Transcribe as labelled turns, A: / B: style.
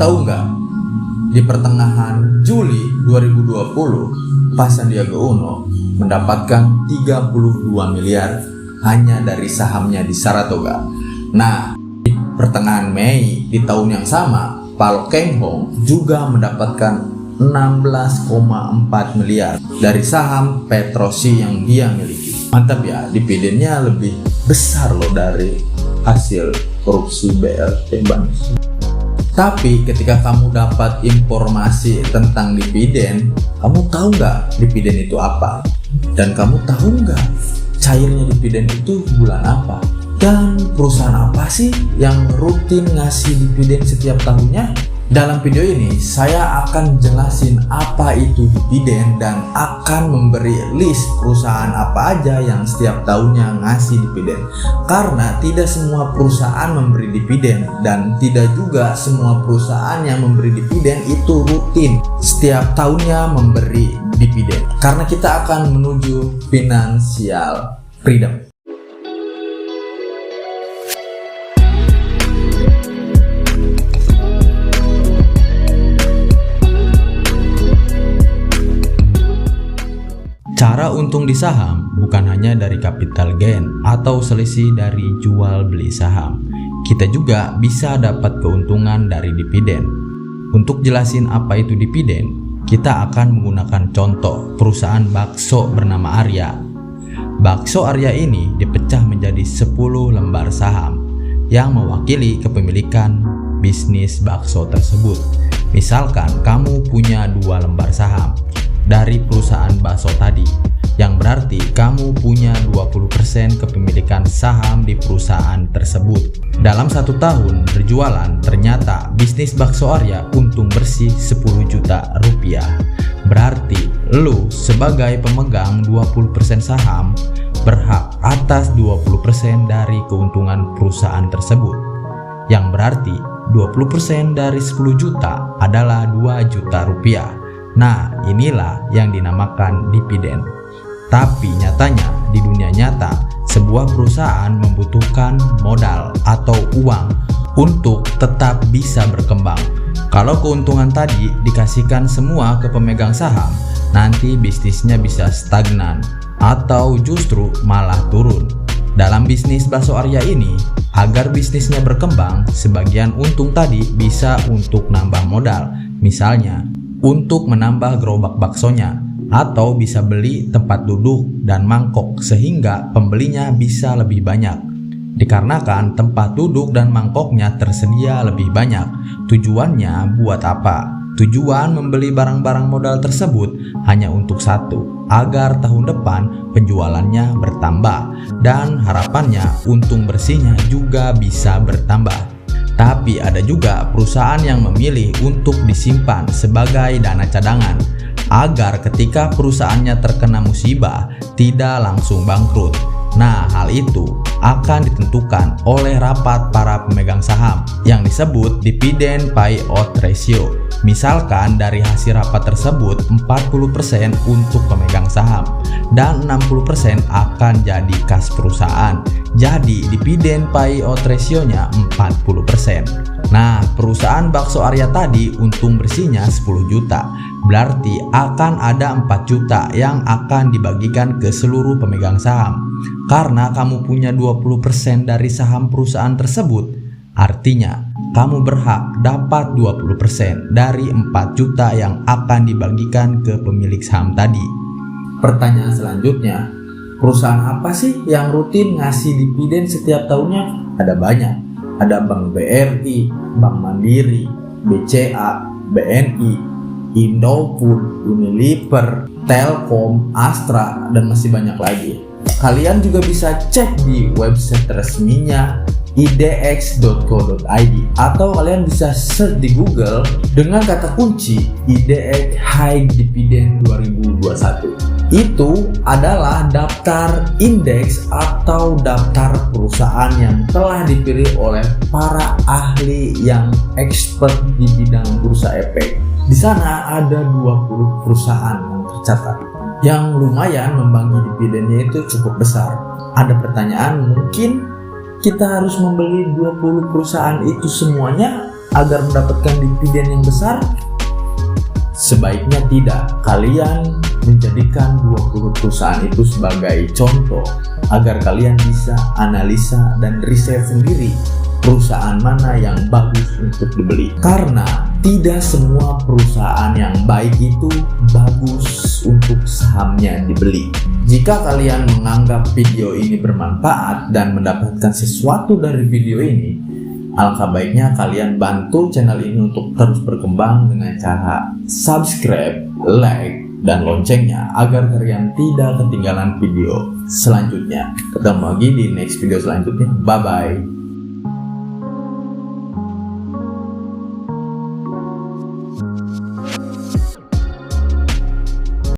A: tahu nggak? Di pertengahan Juli 2020, Pak Sandiaga Uno mendapatkan 32 miliar hanya dari sahamnya di Saratoga. Nah, di pertengahan Mei di tahun yang sama, Pak Loh Keng Hong juga mendapatkan 16,4 miliar dari saham Petrosi yang dia miliki. Mantap ya, dividennya lebih besar loh dari hasil korupsi BLT Bank. Tapi ketika kamu dapat informasi tentang dividen, kamu tahu nggak dividen itu apa? Dan kamu tahu nggak cairnya dividen itu bulan apa? Dan perusahaan apa sih yang rutin ngasih dividen setiap tahunnya? Dalam video ini saya akan jelasin apa itu dividen dan akan memberi list perusahaan apa aja yang setiap tahunnya ngasih dividen. Karena tidak semua perusahaan memberi dividen dan tidak juga semua perusahaan yang memberi dividen itu rutin setiap tahunnya memberi dividen. Karena kita akan menuju financial freedom. Cara untung di saham bukan hanya dari capital gain atau selisih dari jual beli saham. Kita juga bisa dapat keuntungan dari dividen. Untuk jelasin apa itu dividen, kita akan menggunakan contoh perusahaan bakso bernama Arya. Bakso Arya ini dipecah menjadi 10 lembar saham yang mewakili kepemilikan bisnis bakso tersebut. Misalkan kamu punya 2 lembar saham dari perusahaan bakso tadi, yang berarti kamu punya 20% kepemilikan saham di perusahaan tersebut. Dalam 1 tahun berjualan, ternyata bisnis bakso Arya untung bersih 10 juta rupiah. Berarti lu sebagai pemegang 20% saham berhak atas 20% dari keuntungan perusahaan tersebut, yang berarti 20% dari 10 juta adalah 2 juta rupiah. Nah, inilah yang dinamakan dividen. Tapi nyatanya di dunia nyata, sebuah perusahaan membutuhkan modal atau uang untuk tetap bisa berkembang. Kalau keuntungan tadi dikasihkan semua ke pemegang saham, nanti bisnisnya bisa stagnan atau justru malah turun. Dalam bisnis bakso Arya ini, agar bisnisnya berkembang, sebagian untung tadi bisa untuk nambah modal. Misalnya, untuk menambah gerobak baksonya, atau bisa beli tempat duduk dan mangkok sehingga pembelinya bisa lebih banyak. Dikarenakan tempat duduk dan mangkoknya tersedia lebih banyak. Tujuannya buat apa? Tujuan membeli barang-barang modal tersebut hanya untuk satu, agar tahun depan penjualannya bertambah dan harapannya untung bersihnya juga bisa bertambah. Tapi ada juga perusahaan yang memilih untuk disimpan sebagai dana cadangan agar ketika perusahaannya terkena musibah tidak langsung bangkrut. Nah, hal itu akan ditentukan oleh rapat para pemegang saham yang disebut dividend payout ratio. Misalkan dari hasil rapat tersebut 40% untuk pemegang saham dan 60% akan jadi kas perusahaan. Jadi dividen payout ratio-nya 40%. Nah, perusahaan bakso Arya tadi untung bersihnya 10 juta. Berarti akan ada 4 juta yang akan dibagikan ke seluruh pemegang saham. Karena kamu punya 20% dari saham perusahaan tersebut, artinya kamu berhak dapat 20% dari 4 juta yang akan dibagikan ke pemilik saham tadi. Pertanyaan selanjutnya, perusahaan apa sih yang rutin ngasih dividen setiap tahunnya? Ada banyak. Ada Bank BRI, Bank Mandiri, BCA, BNI, Indofood, Unilever, Telkom, Astra, dan masih banyak lagi. Kalian juga bisa cek di website resminya idx.co.id atau kalian bisa search di Google dengan kata kunci IDX High Dividend 2021. Itu adalah daftar indeks atau daftar perusahaan yang telah dipilih oleh para ahli yang expert di bidang bursa efek. Di sana ada 20 perusahaan yang tercatat yang lumayan membagi dividennya itu cukup besar. Ada pertanyaan, mungkin kita harus membeli 20 perusahaan itu semuanya agar mendapatkan dividen yang besar? Sebaiknya tidak. Kalian menjadikan 20 perusahaan itu sebagai contoh agar kalian bisa analisa dan riset sendiri perusahaan mana yang bagus untuk dibeli. Karena tidak semua perusahaan yang baik itu bagus untuk sahamnya dibeli. Jika kalian menganggap video ini bermanfaat dan mendapatkan sesuatu dari video ini, alangkah baiknya kalian bantu channel ini untuk terus berkembang dengan cara subscribe, like, dan loncengnya agar kalian tidak ketinggalan video selanjutnya. Ketemu lagi di next video selanjutnya. Bye bye.